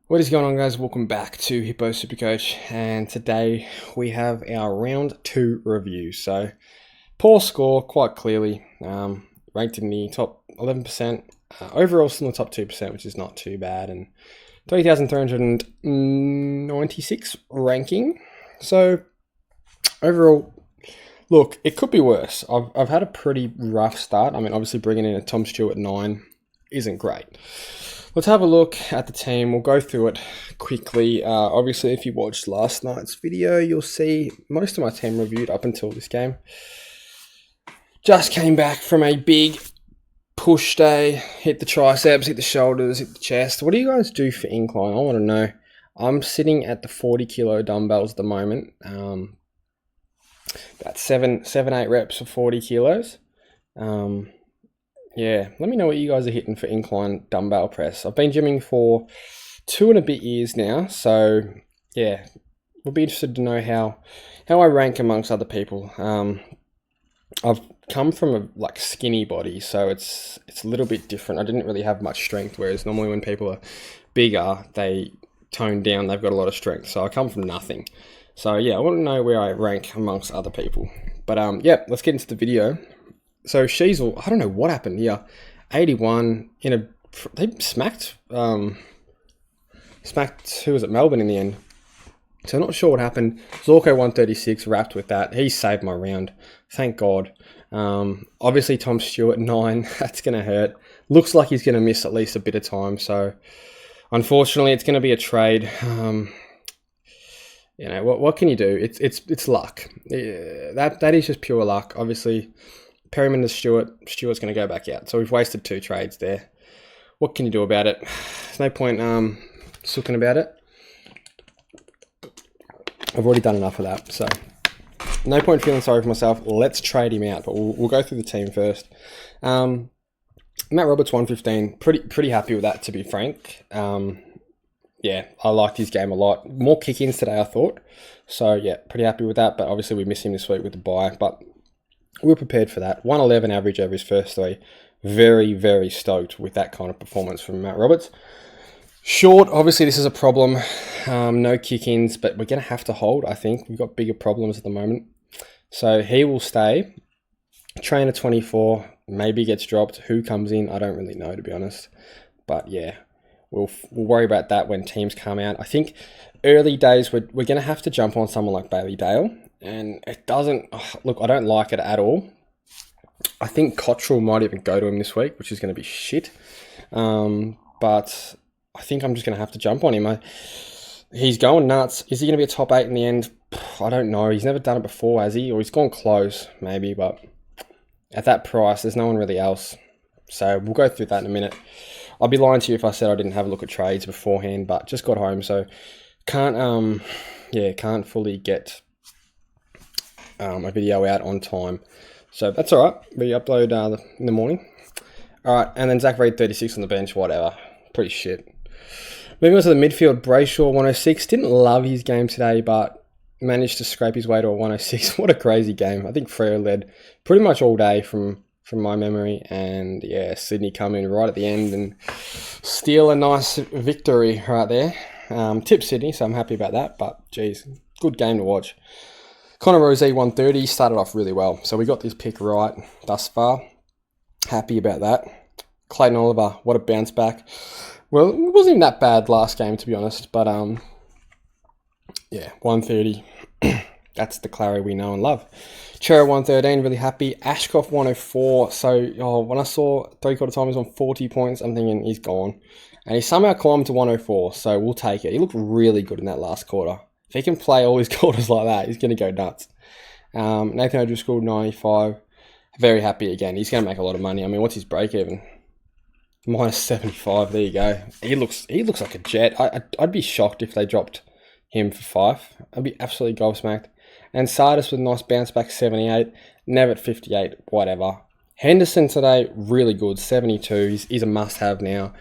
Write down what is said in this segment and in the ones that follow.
What is going on, guys? Welcome back to Hippo Supercoach, and today we have our round 2 review. So, poor score, quite clearly, ranked in the top 11%, overall still in the top 2%, which is not too bad, and 3,396 ranking. So, overall, look, it could be worse. I've had a pretty rough start. I mean, obviously bringing in a Tom Stewart 9 isn't great. Let's have a look at the team. We'll go through it quickly. Obviously, if you watched last night's video, you'll see most of my team reviewed up until this game. Just came back from a big push day. Hit the triceps, hit the shoulders, hit the chest. What do you guys do for incline? I want to know. I'm sitting at the 40 kilo dumbbells at the moment. About 8 reps for 40 kilos. Yeah, let me know what you guys are hitting for incline dumbbell press. I've been gymming for 2 and a bit years now, so yeah, we'll be interested to know how I rank amongst other people. I've come from a skinny body, so it's a little bit different. I didn't really have much strength, whereas normally when people are bigger, they tone down, they've got a lot of strength. So I come from nothing. So yeah, I want to know where I rank amongst other people. But yeah, let's get into the video. So Sheasel, I don't know what happened here. 81 they smacked who was it? Melbourne in the end. So I'm not sure what happened. Zorko 136 wrapped with that. He saved my round. Thank God. Obviously Tom Stewart 9. That's gonna hurt. Looks like he's gonna miss at least a bit of time. So unfortunately, it's gonna be a trade. You know what can you do? It's luck. Yeah, that is just pure luck. Obviously. Perryman to Stewart's going to go back out. So we've wasted 2 trades there. What can you do about it? There's no point sulking about it. I've already done enough of that. So no point feeling sorry for myself. Let's trade him out. But we'll go through the team first. Matt Roberts 115. Pretty happy with that, to be frank. Yeah, I liked his game a lot. More kick-ins today, I thought. So yeah, pretty happy with that. But obviously we miss him this week with the bye. But we're prepared for that. 111 average over his first 3. Very, very stoked with that kind of performance from Matt Roberts. Short, obviously this is a problem. No kick-ins, but we're going to have to hold, I think. We've got bigger problems at the moment. So he will stay. Trainer 24, maybe gets dropped. Who comes in? I don't really know, to be honest. But yeah, we'll worry about that when teams come out. I think early days, we're going to have to jump on someone like Bailey Dale. And it doesn't... Look, I don't like it at all. I think Cottrell might even go to him this week, which is going to be shit. But I think I'm just going to have to jump on him. He's going nuts. Is he going to be a top 8 in the end? I don't know. He's never done it before, has he? Or he's gone close, maybe. But at that price, there's no one really else. So we'll go through that in a minute. I'd be lying to you if I said I didn't have a look at trades beforehand, but just got home. So can't fully get... a video out on time. So that's all right. We upload in the morning. All right, and then Zach Reid 36 on the bench, whatever. Pretty shit. Moving on to the midfield, Brayshaw 106. Didn't love his game today, but managed to scrape his way to a 106. What a crazy game. I think Freo led pretty much all day from my memory. And yeah, Sydney come in right at the end and steal a nice victory right there. Tip Sydney, so I'm happy about that. But geez, good game to watch. Connor Rosé 130 started off really well. So we got this pick right thus far. Happy about that. Clayton Oliver, what a bounce back. Well, it wasn't even that bad last game, to be honest. But yeah, 130. That's the Clary we know and love. Chera 113, really happy. Ashcroft 104. So when I saw 3/4 time he was on 40 points, I'm thinking he's gone. And he somehow climbed to 104. So we'll take it. He looked really good in that last quarter. If he can play all his quarters like that, he's going to go nuts. Nathan O'Driscoll, 95. Very happy again. He's going to make a lot of money. I mean, what's his break even? Minus 75. There you go. He looks like a jet. I'd be shocked if they dropped him for 5. I'd be absolutely gobsmacked. And Sardis with a nice bounce back, 78. Nev at 58. Whatever. Henderson today, really good, 72. He's a must-have now.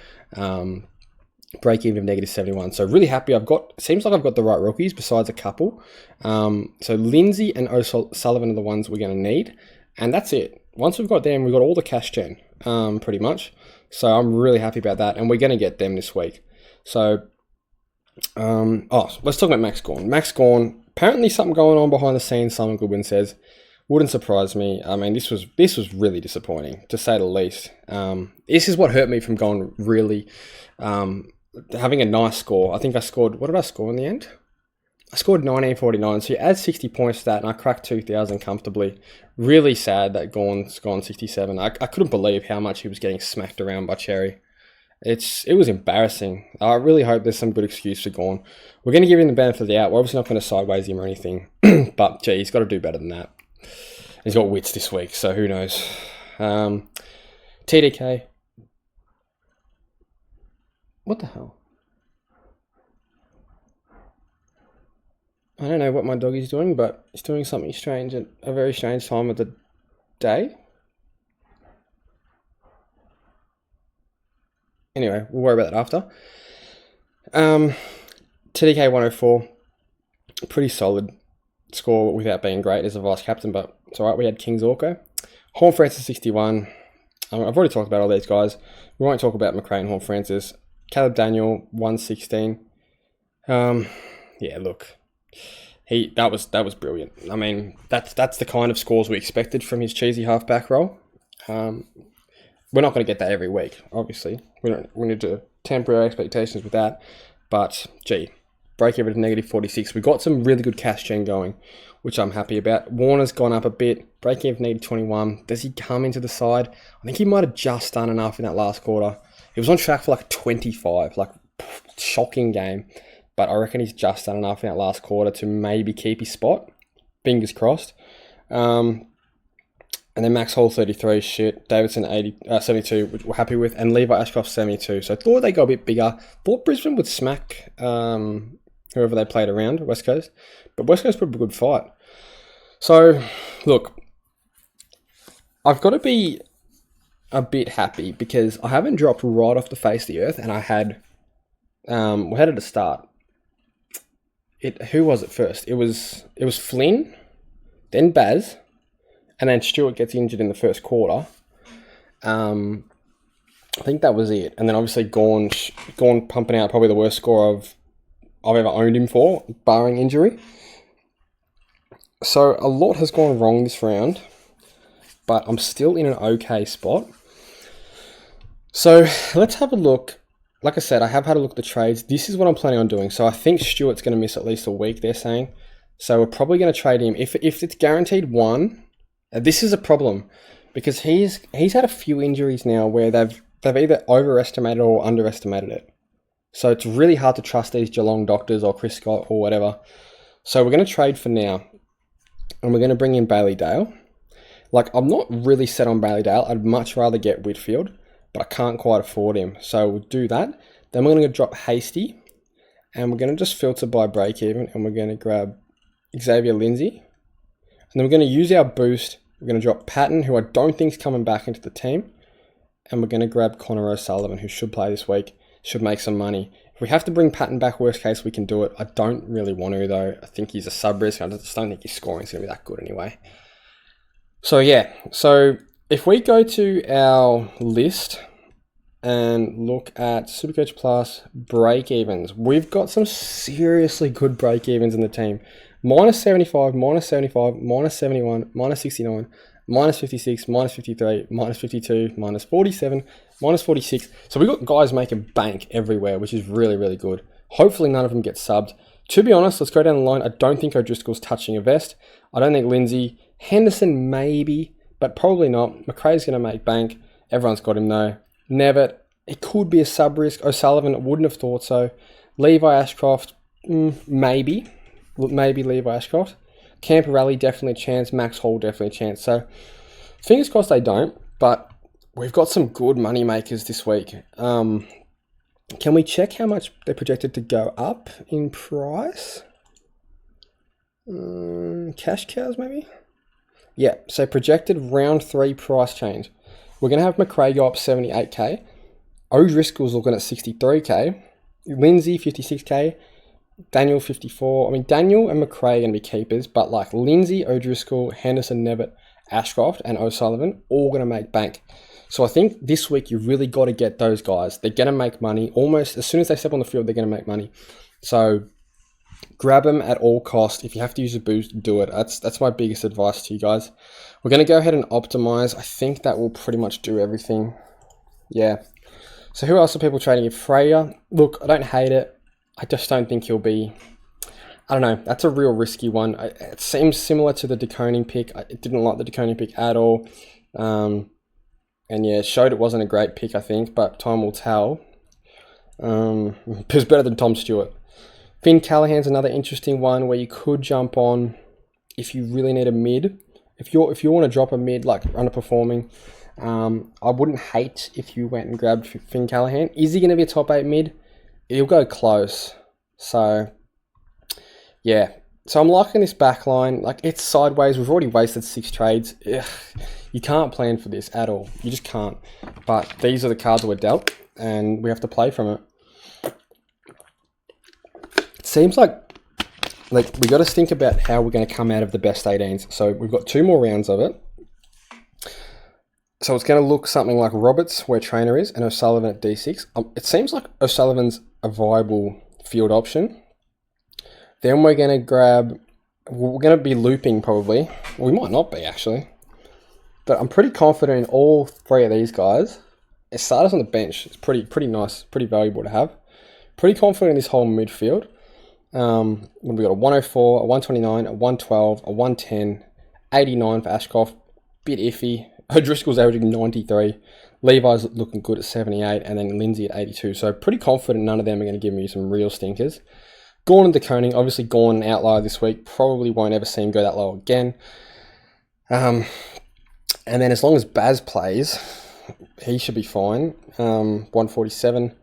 Break even of negative 71. So really happy. Seems like I've got the right rookies besides a couple. So Lindsay and O'Sullivan are the ones we're going to need. And that's it. Once we've got them, we've got all the cash gen, pretty much. So I'm really happy about that. And we're going to get them this week. So Let's talk about Max Gawn. Max Gawn, apparently something going on behind the scenes, Simon Goodwin says. Wouldn't surprise me. I mean, this was really disappointing, to say the least. This is what hurt me from going really, having a nice score. I think I scored, what did I score in the end? I scored 1949, so you add 60 points to that, and I cracked 2,000 comfortably. Really sad that Gawn's gone 67. I couldn't believe how much he was getting smacked around by Cherry. It was embarrassing. I really hope there's some good excuse for Gawn. We're going to give him the benefit of the doubt. We're obviously not going to sideways him or anything, but gee, he's got to do better than that. He's got wits this week, so who knows. TDK. What the hell? I don't know what my dog is doing, but he's doing something strange at a very strange time of the day. Anyway, we'll worry about that after. TDK 104. Pretty solid score without being great as a vice captain, but it's alright. We had Kings Orko. Horn Francis 61. I've already talked about all these guys. We won't talk about McRae and Horn Francis. Caleb Daniel 116. Yeah, look. That was brilliant. I mean, that's the kind of scores we expected from his cheesy halfback role. We're not going to get that every week, obviously. We need to temper our expectations with that. But gee, break even to -46. We got some really good cash gen going, which I'm happy about. Warner's gone up a bit. Break even to -21. Does he come into the side? I think he might have just done enough in that last quarter. He was on track for like 25, like shocking game. But I reckon he's just done enough in that last quarter to maybe keep his spot. Fingers crossed. And then Max Hall 33, shit. Davidson 72, which we're happy with. And Levi Ashcroft 72. So I thought they got a bit bigger. Thought Brisbane would smack whoever they played around, West Coast. But West Coast put up a good fight. So, look. I've got to be a bit happy because I haven't dropped right off the face of the earth. And I had... we had it at start. Who was it first? It was Flynn, then Baz, and then Stewart gets injured in the first quarter. I think that was it. And then obviously Gawn pumping out probably the worst score I've ever owned him for, barring injury. So a lot has gone wrong this round, but I'm still in an okay spot. So let's have a look. Like I said, I have had a look at the trades. This is what I'm planning on doing. So I think Stewart's going to miss at least a week, they're saying. So we're probably going to trade him. If it's guaranteed one, this is a problem. Because he's had a few injuries now where they've either overestimated or underestimated it. So it's really hard to trust these Geelong doctors or Chris Scott or whatever. So we're going to trade for now. And we're going to bring in Bailey Dale. Like, I'm not really set on Bailey Dale. I'd much rather get Whitfield. But I can't quite afford him. So we'll do that. Then we're going to drop Hasty. And we're going to just filter by break even. And we're going to grab Xavier Lindsay. And then we're going to use our boost. We're going to drop Patton, who I don't think is coming back into the team. And we're going to grab Connor O'Sullivan, who should play this week. Should make some money. If we have to bring Patton back, worst case, we can do it. I don't really want to, though. I think he's a sub-risk. I just don't think his scoring is going to be that good anyway. So, yeah. So... if we go to our list and look at Supercoach Plus break-evens, we've got some seriously good break-evens in the team. -75, -75, -71, -69, -56, -53, -52, -47, -46. So we've got guys making bank everywhere, which is really, really good. Hopefully none of them get subbed. To be honest, let's go down the line. I don't think O'Driscoll's touching a vest. I don't think Lindsay. Henderson, maybe. But probably not. McRae's going to make bank. Everyone's got him though. Nevitt, it could be a sub-risk. O'Sullivan, wouldn't have thought so. Levi Ashcroft, maybe. Maybe Levi Ashcroft. Camperelli, definitely a chance. Max Hall, definitely a chance. So, fingers crossed they don't. But we've got some good money makers this week. Can we check how much they're projected to go up in price? Cash cows, maybe? Yeah, so projected round 3 price change. We're going to have McRae go up 78k. O'Driscoll's looking at 63k. Lindsay, 56k. Daniel, 54. I mean, Daniel and McRae are going to be keepers, but like Lindsay, O'Driscoll, Henderson, Nevitt, Ashcroft, and O'Sullivan, all going to make bank. So I think this week you really got to get those guys. They're going to make money. Almost as soon as they step on the field, they're going to make money. So grab them at all cost. If you have to use a boost, do it. That's my biggest advice to you guys. We're going to go ahead and optimize. I think that will pretty much do everything. Yeah. So who else are people trading? If Freya, look, I don't hate it. I just don't think he'll be... I don't know. That's a real risky one. It seems similar to the DeConing pick. I didn't like the DeConing pick at all. And yeah, showed it wasn't a great pick, I think, but time will tell. It was better than Tom Stewart. Finn Callahan's another interesting one where you could jump on if you really need a mid. If you want to drop a mid, like underperforming, I wouldn't hate if you went and grabbed Finn Callahan. Is he going to be a top 8 mid? He'll go close. So... yeah, so I'm liking this back line. Like, it's sideways. We've already wasted 6 trades. Ugh. You can't plan for this at all. You just can't. But these are the cards we're dealt, and we have to play from it. It seems like we got to think about how we're going to come out of the best 18s. So we've got 2 more rounds of it. So it's going to look something like Roberts, where Trainer is, and O'Sullivan at D6. It seems like O'Sullivan's a viable field option. Then we're going to grab... we're going to be looping, probably. We might not be, actually. But I'm pretty confident in all 3 of these guys. As starters on the bench, it's pretty nice, pretty valuable to have. Pretty confident in this whole midfield. We've got a 104, a 129, a 112, a 110, 89 for Ashcroft. Bit iffy. O'Driscoll's averaging 93. Levi's looking good at 78, and then Lindsay at 82. So pretty confident none of them are going to give me some real stinkers. GAWN and DeConing, obviously GAWN outlier this week. Probably won't ever see him go that low again. And then as long as Baz plays, he should be fine. 147.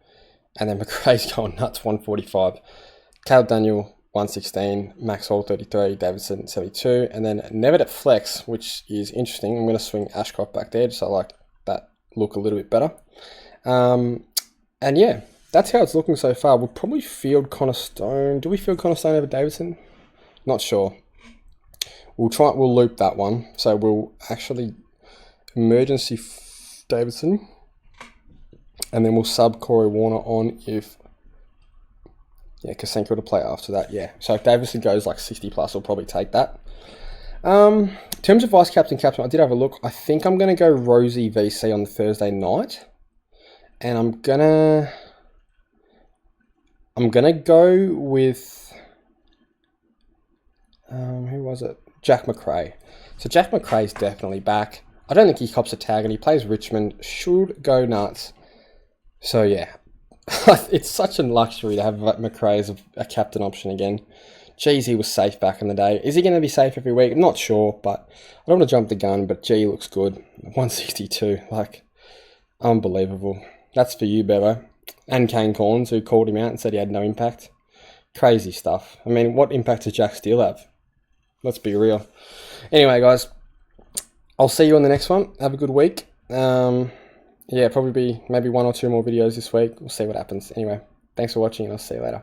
And then McRae's going nuts, 145. Caleb Daniel, 116. Max Hall, 33. Davidson, 72. And then Nevitt at flex, which is interesting. I'm going to swing Ashcroft back there, just so I like that look a little bit better. And yeah, that's how it's looking so far. We'll probably field Connor Stone. Do we field Connor Stone over Davidson? Not sure. We'll loop that one. So we'll actually emergency Davidson. And then we'll sub Corey Warner on if... yeah, Kasenko to play after that, yeah. So if Davidson goes like 60 plus, we'll probably take that. In terms of vice captain, I did have a look. I think I'm going to go Rosie VC on the Thursday night. And I'm going to go with... who was it? Jack McRae. So Jack McRae's definitely back. I don't think he cops a tag, and he plays Richmond. Should go nuts. So yeah. It's such a luxury to have McRae as a captain option again. Geez, he was safe back in the day. Is he going to be safe every week? Not sure, but I don't want to jump the gun, but gee, looks good. 162, like, unbelievable. That's for you, Bevo. And Kane Corns, who called him out and said he had no impact. Crazy stuff. I mean, what impact does Jack Steele have? Let's be real. Anyway, guys, I'll see you on the next one. Have a good week. Yeah, probably be maybe 1 or 2 more videos this week. We'll see what happens. Anyway, thanks for watching, and I'll see you later.